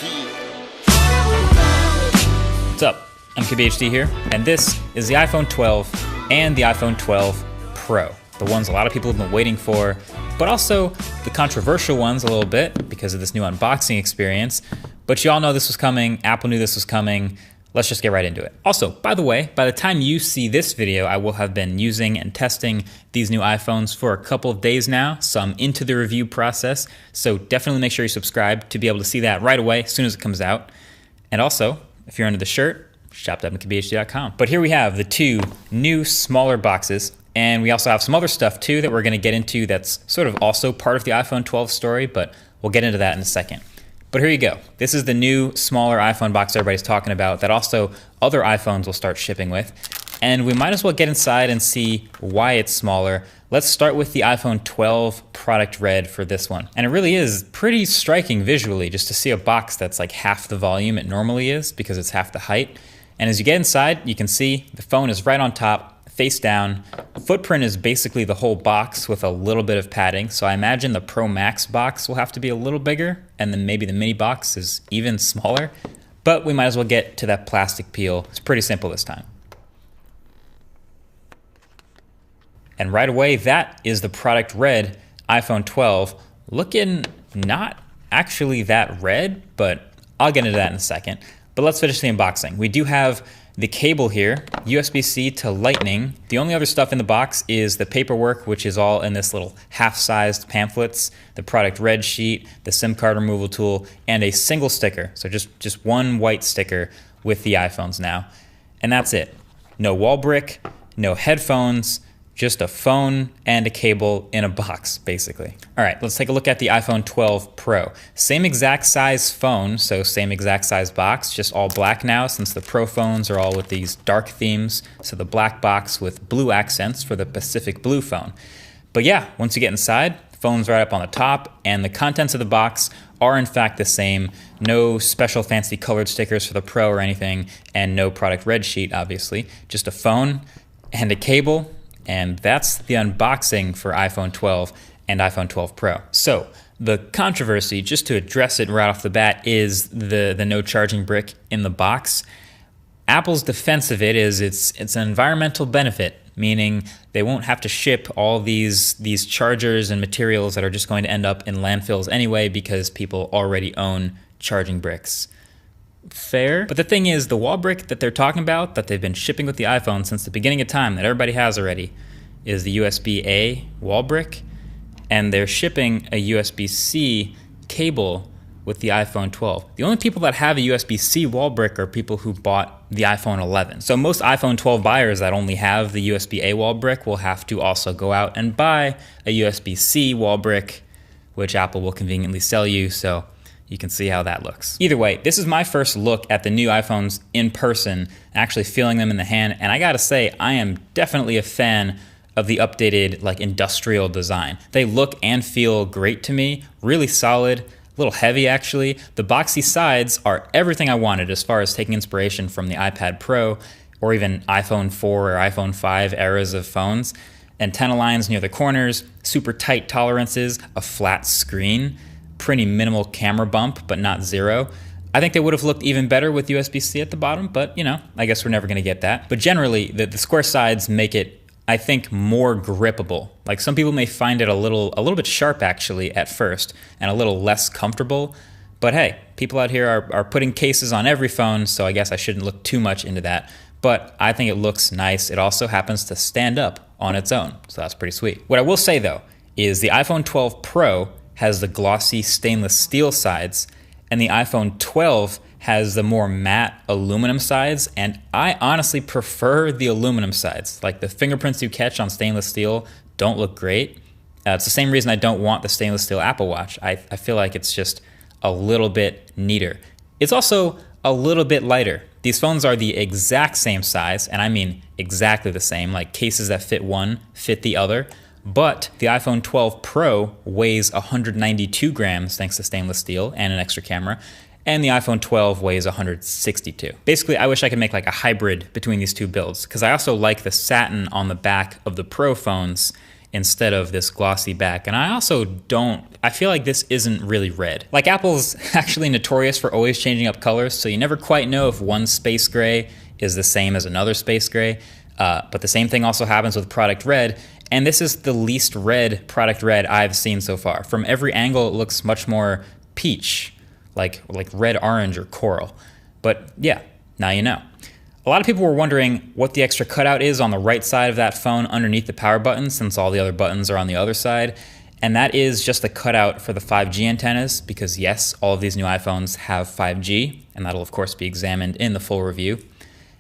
What's up? I'm KBHD here, and this is the iPhone 12 and the iPhone 12 Pro. The ones a lot of people have been waiting for, but also the controversial ones a little bit because of this new unboxing experience. But you all know this was coming, Apple knew this was coming. Let's just get right into it. Also, by the way, by the time you see this video, I will have been using and testing these new iPhones for a couple of days now, so I'm into the review process. So definitely make sure you subscribe to be able to see that right away as soon as it comes out. And also, if you're under the shirt, shop.mkbhd.com. But here we have the two new smaller boxes, and we also have some other stuff too that we're gonna get into that's sort of also part of the iPhone 12 story, but we'll get into that in a second. But here you go. This is the new smaller iPhone box everybody's talking about that also other iPhones will start shipping with. And we might as well get inside and see why it's smaller. Let's start with the iPhone 12 product red for this one. And it really is pretty striking visually just to see a box that's like half the volume it normally is because it's half the height. And as you get inside, you can see the phone is right on top, face down. Footprint is basically the whole box with a little bit of padding. So I imagine the Pro Max box will have to be a little bigger, and then maybe the mini box is even smaller. But we might as well get to that plastic peel. It's pretty simple this time. And right away, that is the product red iPhone 12. Looking not actually that red, but I'll get into that in a second. But let's finish the unboxing. We do have the cable here, USB-C to Lightning. The only other stuff in the box is the paperwork, which is all in this little half-sized pamphlets, the product red sheet, the SIM card removal tool, and a single sticker. So just one white sticker with the iPhones now. And that's it. No wall brick, no headphones, just a phone and a cable in a box, basically. All right, let's take a look at the iPhone 12 Pro. Same exact size phone, so same exact size box, just all black now since the Pro phones are all with these dark themes. So the black box with blue accents for the Pacific Blue phone. But yeah, once you get inside, the phone's right up on the top, and the contents of the box are in fact the same. No special fancy colored stickers for the Pro or anything, and no product red sheet, obviously. Just a phone and a cable. And that's the unboxing for iPhone 12 and iPhone 12 Pro. So the controversy, just to address it right off the bat, is the no charging brick in the box. Apple's defense of it is it's an environmental benefit, meaning they won't have to ship all these chargers and materials that are just going to end up in landfills anyway because people already own charging bricks. Fair. But the thing is, the wall brick that they're talking about, that they've been shipping with the iPhone since the beginning of time, that everybody has already, is the USB-A wall brick, and they're shipping a USB-C cable with the iPhone 12. The only people that have a USB-C wall brick are people who bought the iPhone 11. So most iPhone 12 buyers that only have the USB-A wall brick will have to also go out and buy a USB-C wall brick, which Apple will conveniently sell you, so you can see how that looks. Either way, this is my first look at the new iPhones in person, actually feeling them in the hand, and I gotta say, I am definitely a fan of the updated like industrial design. They look and feel great to me, really solid, a little heavy actually. The boxy sides are everything I wanted as far as taking inspiration from the iPad Pro or even iPhone 4 or iPhone 5 eras of phones. Antenna lines near the corners, super tight tolerances, a flat screen, pretty minimal camera bump, but not zero. I think they would have looked even better with USB-C at the bottom, but you know, I guess we're never gonna get that. But generally, the square sides make it, I think, more grippable. Like some people may find it a little bit sharp actually at first, and a little less comfortable. But hey, people out here are putting cases on every phone, so I guess I shouldn't look too much into that. But I think it looks nice. It also happens to stand up on its own, so that's pretty sweet. What I will say though, is the iPhone 12 Pro has the glossy stainless steel sides, and the iPhone 12 has the more matte aluminum sides, and I honestly prefer the aluminum sides. Like the fingerprints you catch on stainless steel don't look great. It's the same reason I don't want the stainless steel Apple Watch. I feel like it's just a little bit neater. It's also a little bit lighter. These phones are the exact same size, and I mean exactly the same, like cases that fit one fit the other. But the iPhone 12 Pro weighs 192 grams thanks to stainless steel and an extra camera, and the iPhone 12 weighs 162. Basically, I wish I could make like a hybrid between these two builds, because I also like the satin on the back of the Pro phones instead of this glossy back. And I feel like this isn't really red. Like, Apple's actually notorious for always changing up colors, so you never quite know if one space gray is the same as another space gray. But the same thing also happens with product red, and this is the least red product red I've seen so far. From every angle, it looks much more peach, like red, orange, or coral. But yeah, now you know. A lot of people were wondering what the extra cutout is on the right side of that phone underneath the power button, since all the other buttons are on the other side. And that is just a cutout for the 5G antennas, because yes, all of these new iPhones have 5G, and that'll of course be examined in the full review.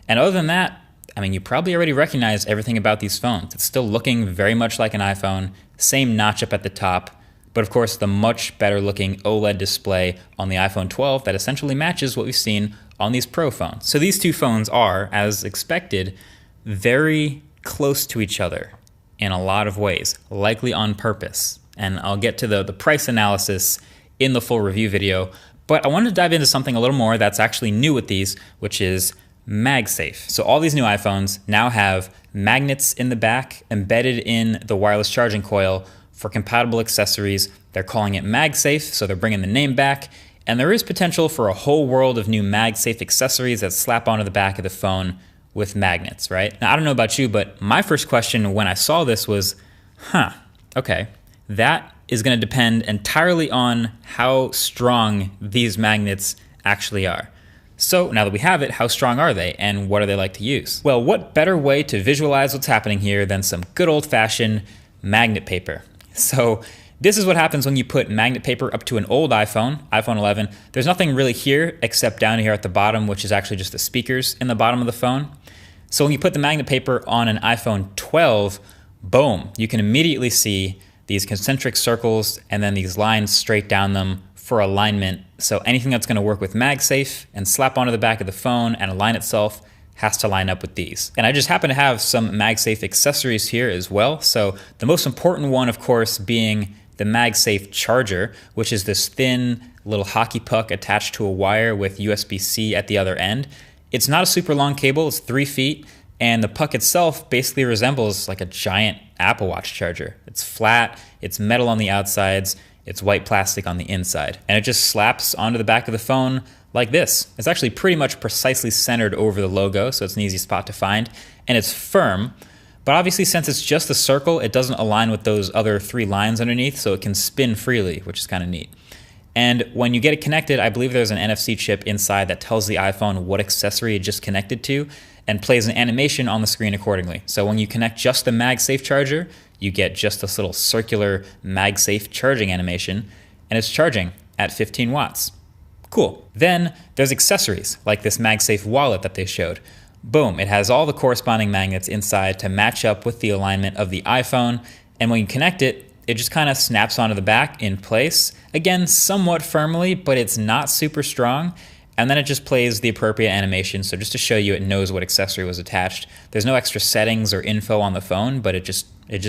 And other than that, I mean, you probably already recognize everything about these phones. It's still looking very much like an iPhone, same notch up at the top, but of course the much better looking OLED display on the iPhone 12 that essentially matches what we've seen on these Pro phones. So these two phones are, as expected, very close to each other in a lot of ways, likely on purpose. And I'll get to the price analysis in the full review video, but I wanted to dive into something a little more that's actually new with these, which is MagSafe. So all these new iPhones now have magnets in the back embedded in the wireless charging coil for compatible accessories. They're calling it MagSafe, so they're bringing the name back. And there is potential for a whole world of new MagSafe accessories that slap onto the back of the phone with magnets, right? Now, I don't know about you, but my first question when I saw this was, okay, that is going to depend entirely on how strong these magnets actually are. So now that we have it, how strong are they and what are they like to use? Well, what better way to visualize what's happening here than some good old-fashioned magnet paper? So this is what happens when you put magnet paper up to an old iPhone 11. There's nothing really here except down here at the bottom, which is actually just the speakers in the bottom of the phone. So when you put the magnet paper on an iPhone 12, boom, you can immediately see these concentric circles and then these lines straight down them for alignment. So anything that's going to work with MagSafe and slap onto the back of the phone and align itself has to line up with these. And I just happen to have some MagSafe accessories here as well. So the most important one, of course, being the MagSafe charger, which is this thin little hockey puck attached to a wire with USB-C at the other end. It's not a super long cable, it's 3 feet, and the puck itself basically resembles like a giant Apple Watch charger. It's flat, it's metal on the outsides, it's white plastic on the inside, and it just slaps onto the back of the phone like this. It's actually pretty much precisely centered over the logo, so it's an easy spot to find, and it's firm. But obviously, since it's just a circle, it doesn't align with those other 3 lines underneath, so it can spin freely, which is kind of neat. And when you get it connected, I believe there's an NFC chip inside that tells the iPhone what accessory it just connected to and plays an animation on the screen accordingly. So when you connect just the MagSafe charger, you get just this little circular MagSafe charging animation, and it's charging at 15 watts. Cool. Then there's accessories, like this MagSafe wallet that they showed. Boom, it has all the corresponding magnets inside to match up with the alignment of the iPhone, and when you connect it, it just kind of snaps onto the back in place. Again, somewhat firmly, but it's not super strong. And then it just plays the appropriate animation, so just to show you it knows what accessory was attached. There's no extra settings or info on the phone, but it just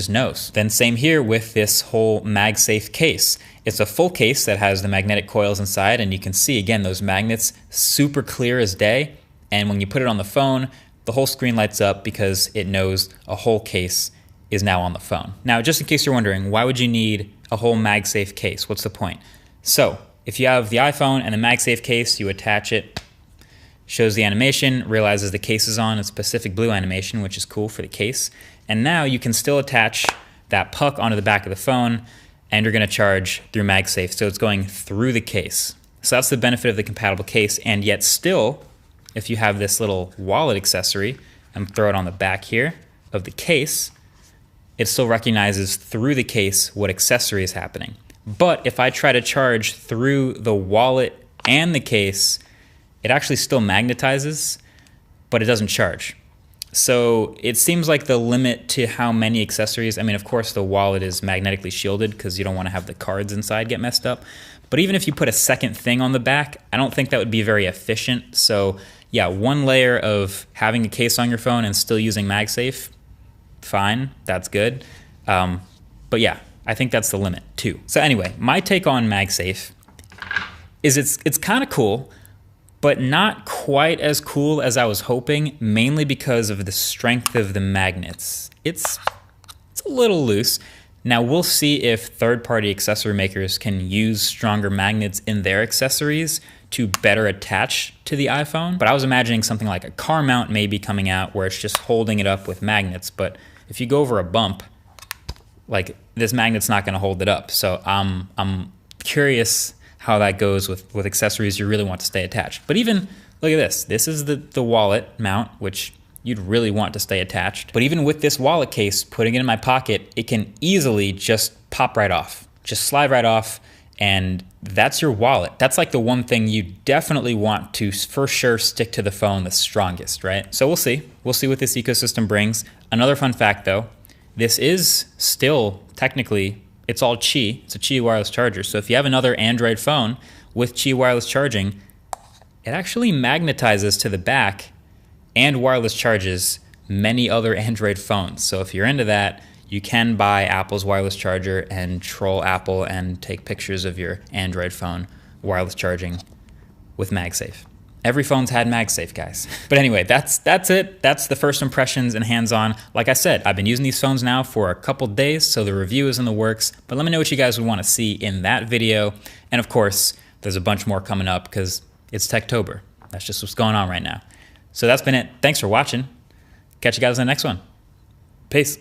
knows. Then same here with this whole MagSafe case. It's a full case that has the magnetic coils inside, and you can see, again, those magnets super clear as day. And when you put it on the phone, the whole screen lights up because it knows a whole case is now on the phone. Now, just in case you're wondering, why would you need a whole MagSafe case? What's the point? So, if you have the iPhone and the MagSafe case, you attach it, shows the animation, realizes the case is on, it's Pacific Blue animation, which is cool for the case. And now you can still attach that puck onto the back of the phone, and you're gonna charge through MagSafe. So it's going through the case. So that's the benefit of the compatible case, and yet still, if you have this little wallet accessory, and throw it on the back here of the case, it still recognizes through the case what accessory is happening. But if I try to charge through the wallet and the case, it actually still magnetizes, but it doesn't charge. So it seems like the limit to how many accessories, I mean, of course the wallet is magnetically shielded because you don't want to have the cards inside get messed up. But even if you put a second thing on the back, I don't think that would be very efficient. So yeah, one layer of having a case on your phone and still using MagSafe, fine, that's good. But yeah, I think that's the limit too. So anyway, my take on MagSafe is it's kind of cool, but not quite as cool as I was hoping, mainly because of the strength of the magnets. It's a little loose. Now we'll see if third-party accessory makers can use stronger magnets in their accessories to better attach to the iPhone. But I was imagining something like a car mount may be coming out where it's just holding it up with magnets. But if you go over a bump, like this magnet's not gonna hold it up. So I'm curious how that goes with accessories you really want to stay attached. But even, look at this. This is the wallet mount, which you'd really want to stay attached. But even with this wallet case, putting it in my pocket, it can easily just pop right off. Just slide right off, and that's your wallet. That's like the one thing you definitely want to for sure stick to the phone the strongest, right? So we'll see. We'll see what this ecosystem brings. Another fun fact though, this is still technically, it's all Qi. It's a Qi wireless charger. So if you have another Android phone with Qi wireless charging, it actually magnetizes to the back and wireless charges many other Android phones. So if you're into that, you can buy Apple's wireless charger and troll Apple and take pictures of your Android phone wireless charging with MagSafe. Every phone's had MagSafe, guys. But anyway, that's it. That's the first impressions and hands-on. Like I said, I've been using these phones now for a couple days, so the review is in the works. But let me know what you guys would want to see in that video. And of course, there's a bunch more coming up because it's Techtober. That's just what's going on right now. So that's been it. Thanks for watching. Catch you guys in the next one. Peace.